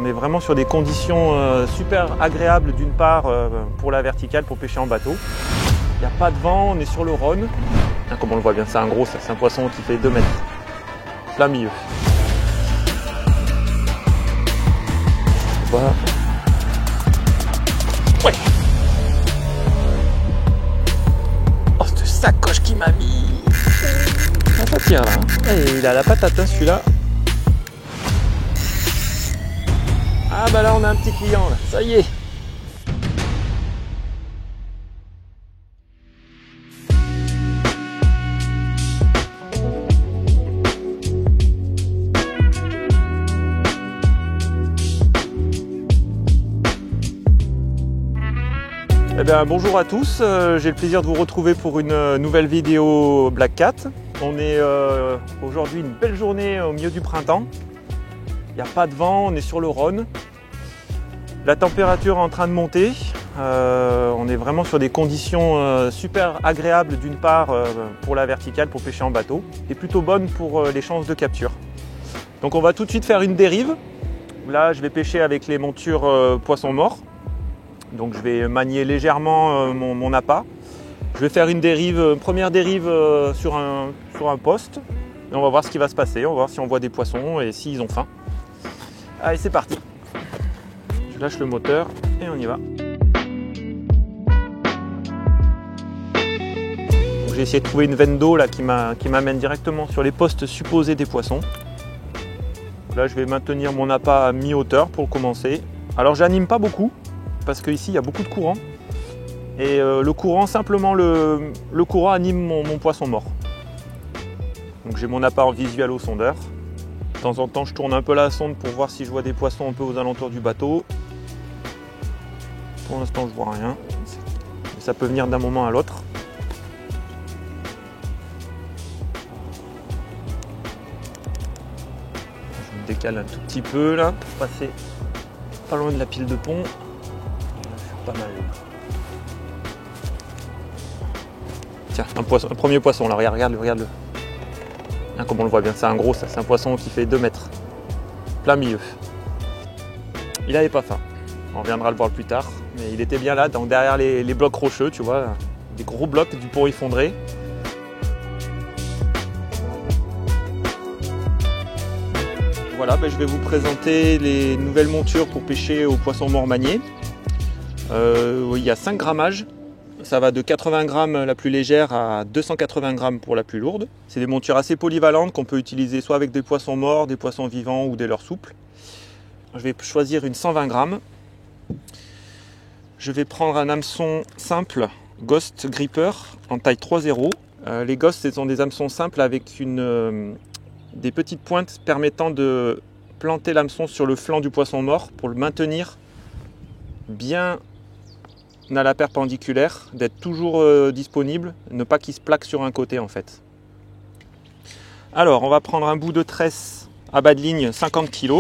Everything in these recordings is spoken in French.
On est vraiment sur des conditions super agréables d'une part pour la verticale, pour pêcher en bateau. Il n'y a pas de vent, on est sur le Rhône. Comme on le voit bien, c'est un gros, c'est un poisson qui fait 2 mètres. Plein milieu. Voilà. Ouais. Oh, cette sacoche qui m'a mis. Ça tire là. Et il a la patate hein, celui-là. Ah bah là on a un petit client là, ça y est. Eh bien, bonjour à tous, j'ai le plaisir de vous retrouver pour une nouvelle vidéo Black Cat. On est aujourd'hui une belle journée au milieu du printemps. Il n'y a pas de vent, on est sur le Rhône. La température est en train de monter. On est vraiment sur des conditions super agréables d'une part pour la verticale, pour pêcher en bateau, et plutôt bonnes pour les chances de capture. Donc on va tout de suite faire une dérive. Là je vais pêcher avec les montures poisson mort. Donc je vais manier légèrement mon appât. Je vais faire une dérive, première dérive sur un poste. Et on va voir ce qui va se passer. On va voir si on voit des poissons et s'ils ont faim. Allez, c'est parti. Je lâche le moteur et on y va. J'ai essayé de trouver une veine d'eau là qui m'amène directement sur les postes supposés des poissons. Là, je vais maintenir mon appât à mi-hauteur pour commencer. Alors, j'anime pas beaucoup parce qu'ici, il y a beaucoup de courant. Et le courant, simplement le courant anime mon poisson mort. Donc, j'ai mon appât en visuel au sondeur. De temps en temps, je tourne un peu la sonde pour voir si je vois des poissons un peu aux alentours du bateau. Pour l'instant, je vois rien. Mais ça peut venir d'un moment à l'autre. Je me décale un tout petit peu là pour passer pas loin de la pile de pont. Je suis pas mal. Tiens, un premier poisson là, regarde-le. Comme on le voit bien, c'est un gros, c'est un poisson qui fait 2 mètres. Plein milieu. Il n'avait pas faim. On reviendra le voir plus tard. Mais il était bien là, donc derrière les blocs rocheux, tu vois, des gros blocs du pont effondré. Voilà, je vais vous présenter les nouvelles montures pour pêcher au poisson mort manié. Il y a 5 grammages. Ça va de 80 grammes la plus légère à 280 grammes pour la plus lourde. C'est des montures assez polyvalentes qu'on peut utiliser soit avec des poissons morts, des poissons vivants ou des leurres souples. Je vais choisir une 120 grammes. Je vais prendre un hameçon simple Ghost Gripper en taille 3.0. Les Ghost, ce sont des hameçons simples avec des petites pointes permettant de planter l'hameçon sur le flanc du poisson mort pour le maintenir bien à la perpendiculaire, d'être toujours disponible, ne pas qu'il se plaque sur un côté en fait. Alors on va prendre un bout de tresse à bas de ligne 50 kg.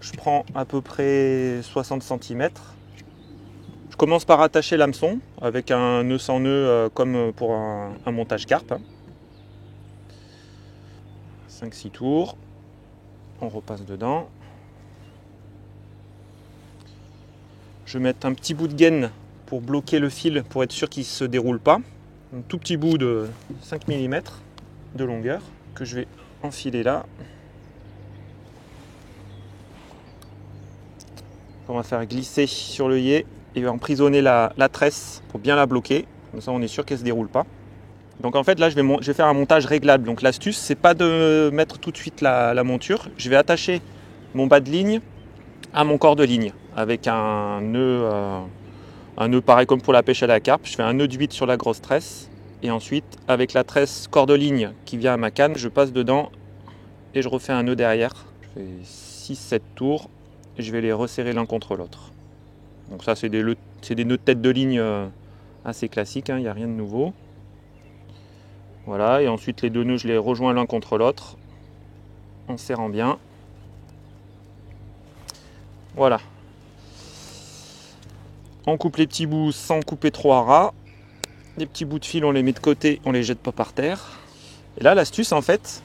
Je prends à peu près 60 cm. Je commence par attacher l'hameçon avec un nœud sans nœud comme pour un montage carpe. 5-6 tours. On repasse dedans. Je vais mettre un petit bout de gaine pour bloquer le fil, pour être sûr qu'il ne se déroule pas. Un tout petit bout de 5 mm de longueur que je vais enfiler là. On va faire glisser sur l'œillet et emprisonner la tresse pour bien la bloquer. Comme ça, on est sûr qu'elle ne se déroule pas. Donc en fait, là, je vais faire un montage réglable. Donc l'astuce, c'est pas de mettre tout de suite la monture. Je vais attacher mon bas de ligne à mon corps de ligne avec un nœud pareil comme pour la pêche à la carpe. Je fais un nœud de 8 sur la grosse tresse et ensuite avec la tresse corps de ligne qui vient à ma canne, je passe dedans et je refais un nœud derrière. Je fais 6-7 tours et je vais les resserrer l'un contre l'autre. Donc ça c'est des nœuds de tête de ligne assez classiques, il n'y a rien de nouveau. Voilà, et ensuite les 2 nœuds je les rejoins l'un contre l'autre en serrant bien. Voilà. On coupe les petits bouts sans couper trop à ras. Les petits bouts de fil, on les met de côté, on les jette pas par terre. Et là, l'astuce, en fait,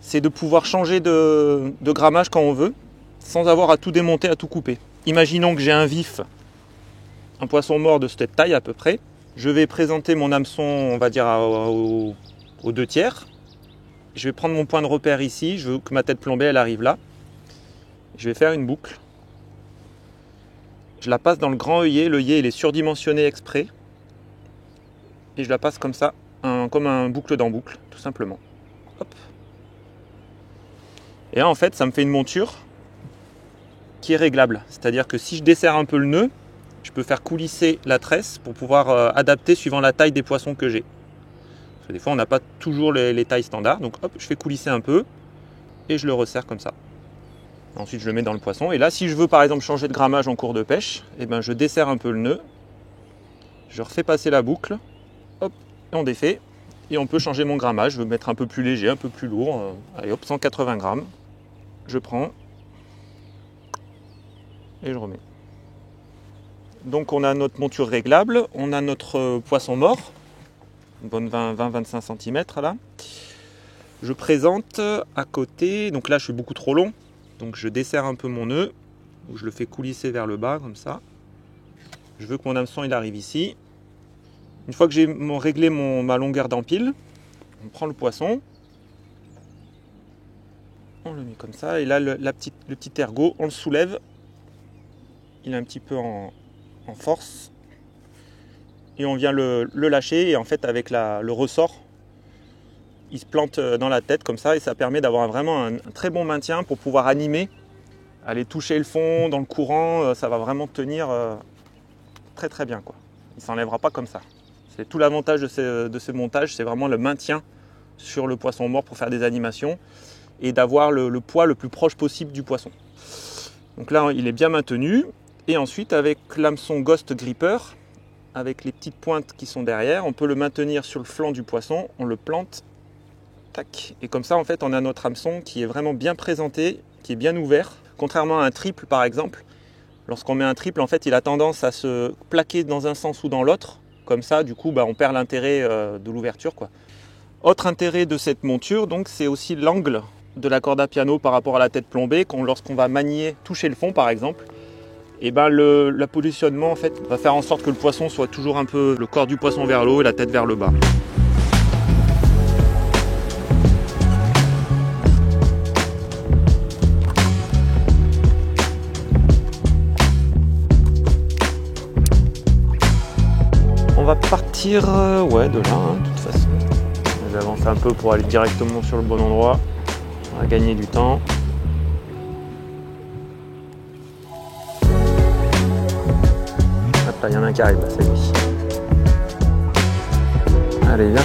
c'est de pouvoir changer de grammage quand on veut. sans avoir à tout démonter, à tout couper. Imaginons que j'ai un vif, un poisson mort de cette taille à peu près. Je vais présenter mon hameçon, on va dire, aux 2/3. Je vais prendre mon point de repère ici, je veux que ma tête plombée elle arrive là. Je vais faire une boucle. Je la passe dans le grand œillet, l'œillet il est surdimensionné exprès. Et je la passe comme ça, comme un boucle dans boucle, tout simplement. Hop. Et là en fait ça me fait une monture qui est réglable. C'est-à-dire que si je desserre un peu le nœud, je peux faire coulisser la tresse pour pouvoir adapter suivant la taille des poissons que j'ai. Parce que des fois on n'a pas toujours les tailles standards, donc hop, je fais coulisser un peu et je le resserre comme ça. Ensuite je le mets dans le poisson et là si je veux par exemple changer de grammage en cours de pêche, eh ben, je desserre un peu le nœud, je refais passer la boucle, hop, et on défait et on peut changer mon grammage. Je veux mettre un peu plus léger, un peu plus lourd, allez hop, 180 grammes, je prends et je remets. Donc on a notre monture réglable, on a notre poisson mort, une bonne 20-25 cm là. Je présente à côté, donc là je suis beaucoup trop long, donc je desserre un peu mon nœud, ou je le fais coulisser vers le bas comme ça. Je veux que mon hameçon il arrive ici. Une fois que j'ai réglé ma longueur d'empile, on prend le poisson, on le met comme ça, et là le petit ergot, on le soulève, il est un petit peu en force, et on vient le lâcher, et en fait avec le ressort, il se plante dans la tête comme ça, et ça permet d'avoir vraiment un très bon maintien pour pouvoir animer, aller toucher le fond dans le courant, ça va vraiment tenir très très bien, quoi. Il ne s'enlèvera pas comme ça. C'est tout l'avantage de ce montage, c'est vraiment le maintien sur le poisson mort pour faire des animations et d'avoir le poids le plus proche possible du poisson. Donc là il est bien maintenu, et ensuite avec l'hameçon Ghost Gripper, avec les petites pointes qui sont derrière, on peut le maintenir sur le flanc du poisson, on le plante, tac, et comme ça en fait on a notre hameçon qui est vraiment bien présenté, qui est bien ouvert, contrairement à un triple par exemple. Lorsqu'on met un triple, en fait il a tendance à se plaquer dans un sens ou dans l'autre, comme ça du coup on perd l'intérêt de l'ouverture, quoi. Autre intérêt de cette monture, donc, c'est aussi l'angle de la corde à piano par rapport à la tête plombée, lorsqu'on va manier, toucher le fond par exemple. Et ben le positionnement en fait va faire en sorte que le poisson soit toujours un peu le corps du poisson vers le haut et la tête vers le bas. On va partir ouais, de là, hein, de toute façon. J'avance un peu pour aller directement sur le bon endroit. On va gagner du temps. Hop là, il y en a un qui arrive, c'est lui. Allez, viens.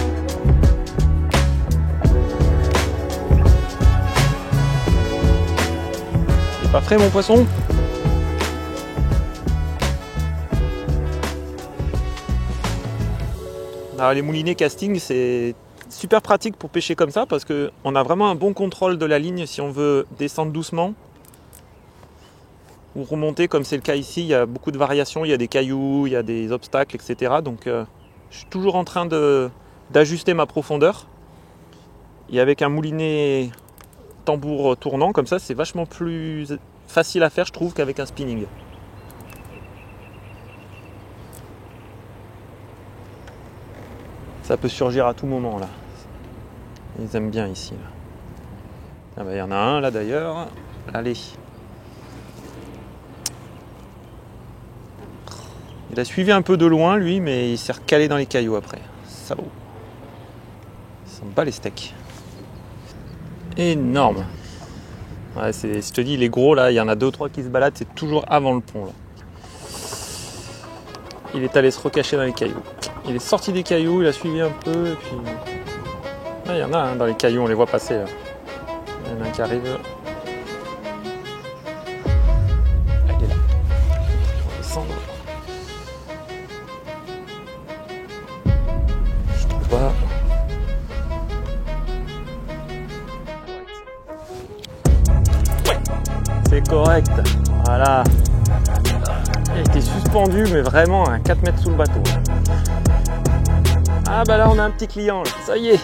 Il est pas frais mon poisson? Alors, les moulinets casting, c'est super pratique pour pêcher comme ça parce qu'on a vraiment un bon contrôle de la ligne si on veut descendre doucement ou remonter comme c'est le cas ici. Il y a beaucoup de variations, il y a des cailloux, il y a des obstacles, etc. Donc je suis toujours en train d'ajuster ma profondeur. Et avec un moulinet tambour tournant comme ça, c'est vachement plus facile à faire, je trouve, qu'avec un spinning. Ça peut surgir à tout moment là. Ils aiment bien ici. Là. Ah bah, y en a un là d'ailleurs. Allez. Il a suivi un peu de loin lui, mais il s'est recalé dans les cailloux après. Salaud. Il s'en bat les steaks. Énorme. Ouais, je te dis, les gros là, il y en a 2-3 qui se baladent, c'est toujours avant le pont là. Il est allé se recacher dans les cailloux. Il est sorti des cailloux, il a suivi un peu, et puis... Ah, il y en a hein, dans les cailloux, on les voit passer. Là. Il y en a un qui arrive. Ah, il est là. On va descendre. Je trouve pas. Ouais, c'est correct. Voilà. Il était suspendu, mais vraiment à 4 mètres sous le bateau. Ah bah là on a un petit client là, ça y est.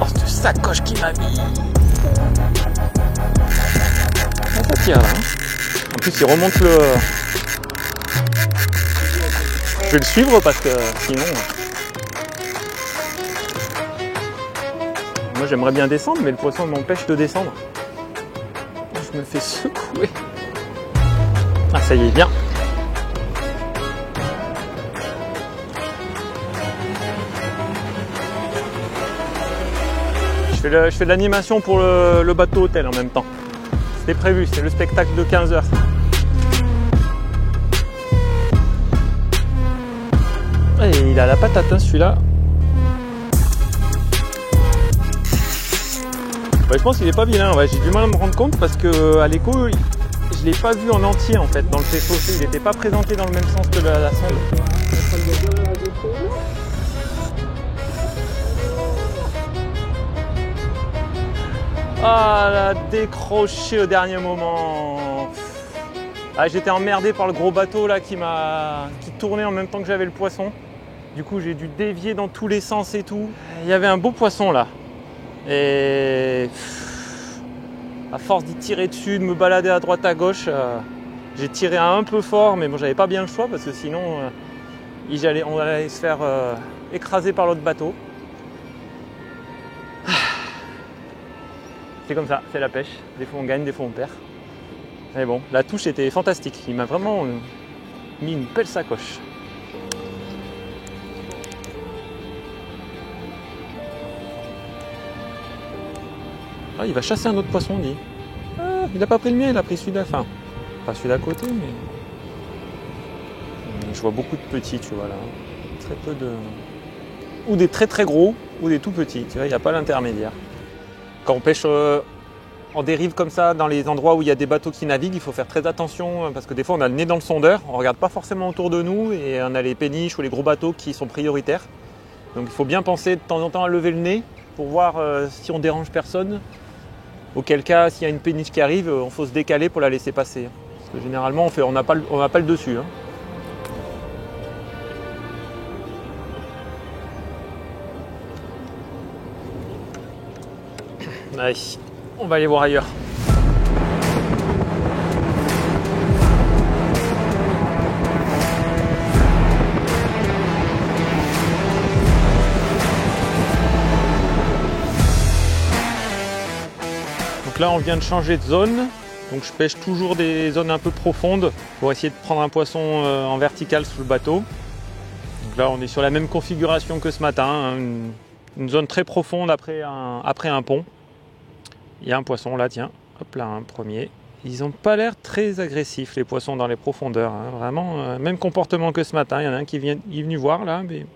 Oh cette sacoche qui m'a mis. partir là. En plus il remonte le... Je vais le suivre parce que sinon... Moi j'aimerais bien descendre mais le poisson m'empêche de descendre. Je me fais secouer. Ah ça y est, bien. Je fais de l'animation pour le bateau hôtel en même temps. C'était prévu, c'est le spectacle de 15h. Et il a la patate hein, celui-là. Ouais, je pense qu'il est pas vilain, ouais. J'ai du mal à me rendre compte parce que à l'écho, je l'ai pas vu en entier en fait dans le faisceau. Il n'était pas présenté dans le même sens que la sonde. Ah, elle a décroché au dernier moment. Ah, j'étais emmerdé par le gros bateau là qui tournait en même temps que j'avais le poisson. Du coup, j'ai dû dévier dans tous les sens et tout. Il y avait un beau poisson là. Et à force d'y tirer dessus, de me balader à droite à gauche, j'ai tiré un peu fort, mais bon, j'avais pas bien le choix parce que sinon, on allait se faire écraser par l'autre bateau. C'est comme ça, c'est la pêche. Des fois on gagne, des fois on perd. Mais bon, la touche était fantastique. Il m'a vraiment mis une belle sacoche. Ah, il va chasser un autre poisson, on dit. Ah, il n'a pas pris le mien, il a pris celui d'à... Enfin, pas celui d'à côté, mais... Je vois beaucoup de petits, tu vois, là. Très peu de... Ou des très très gros, ou des tout petits, tu vois, il n'y a pas l'intermédiaire. Quand on pêche en dérive comme ça, dans les endroits où il y a des bateaux qui naviguent, il faut faire très attention, parce que des fois on a le nez dans le sondeur, on ne regarde pas forcément autour de nous, et on a les péniches ou les gros bateaux qui sont prioritaires. Donc il faut bien penser de temps en temps à lever le nez, pour voir si on dérange personne. Auquel cas, s'il y a une péniche qui arrive, il faut se décaler pour la laisser passer. Parce que généralement, on n'a pas le dessus. Hein. Allez, on va aller voir ailleurs. Donc là, on vient de changer de zone. Donc je pêche toujours des zones un peu profondes pour essayer de prendre un poisson en vertical sous le bateau. Donc là, on est sur la même configuration que ce matin, hein, une zone très profonde après un pont. Il y a un poisson là, tiens, hop là, un premier. Ils n'ont pas l'air très agressifs, les poissons dans les profondeurs. Hein. Vraiment, même comportement que ce matin. Il y en a un qui est venu voir là, mais...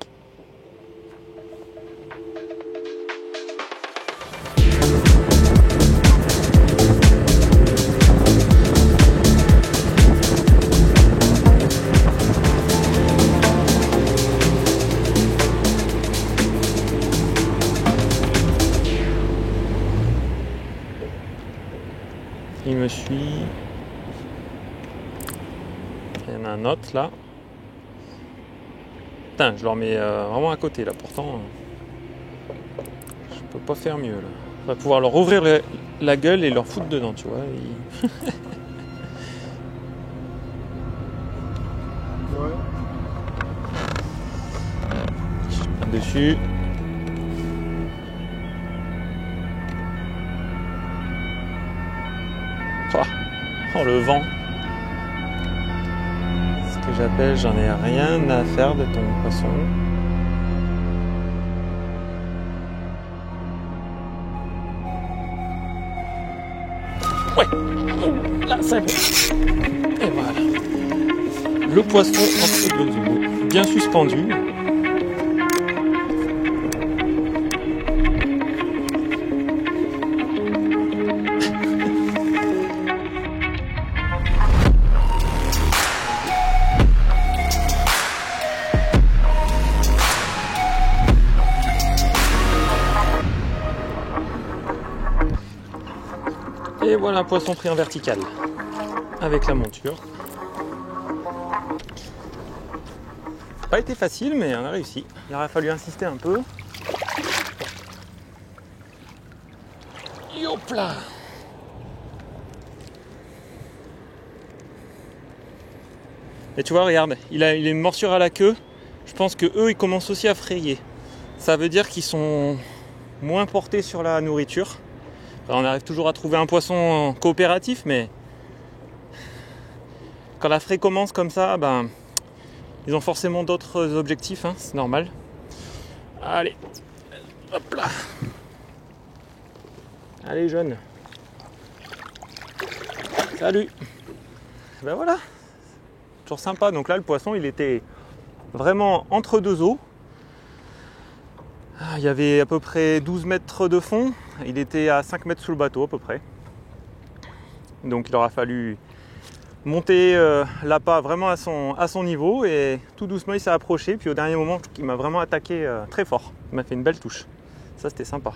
Il me suit. Il y en a un autre là. Putain, je leur mets vraiment à côté là. Pourtant, je peux pas faire mieux là. On va pouvoir leur ouvrir la gueule et leur foutre dedans, tu vois. Ouais. Dessus. Oh, le vent. Ce que j'appelle, j'en ai rien à faire de ton poisson. Ouais, là c'est bon. Et voilà. Le poisson entre deux eaux, bien suspendu. Et voilà un poisson pris en vertical avec la monture. Pas été facile, mais on a réussi. Il aurait fallu insister un peu. Yop là. Et tu vois, regarde, il a une morsure à la queue. Je pense que eux, ils commencent aussi à frayer. Ça veut dire qu'ils sont moins portés sur la nourriture. Alors, on arrive toujours à trouver un poisson coopératif, mais quand la fraie commence comme ça, ben, ils ont forcément d'autres objectifs, hein, c'est normal. Allez, hop là. Allez, jeune. Salut. Ben voilà. Toujours sympa. Donc là, le poisson, il était vraiment entre deux eaux. Il y avait à peu près 12 mètres de fond. Il était à 5 mètres sous le bateau à peu près. Donc il aura fallu monter l'appât vraiment à son niveau. Et tout doucement, il s'est approché. Puis au dernier moment, il m'a vraiment attaqué très fort. Il m'a fait une belle touche. Ça, c'était sympa.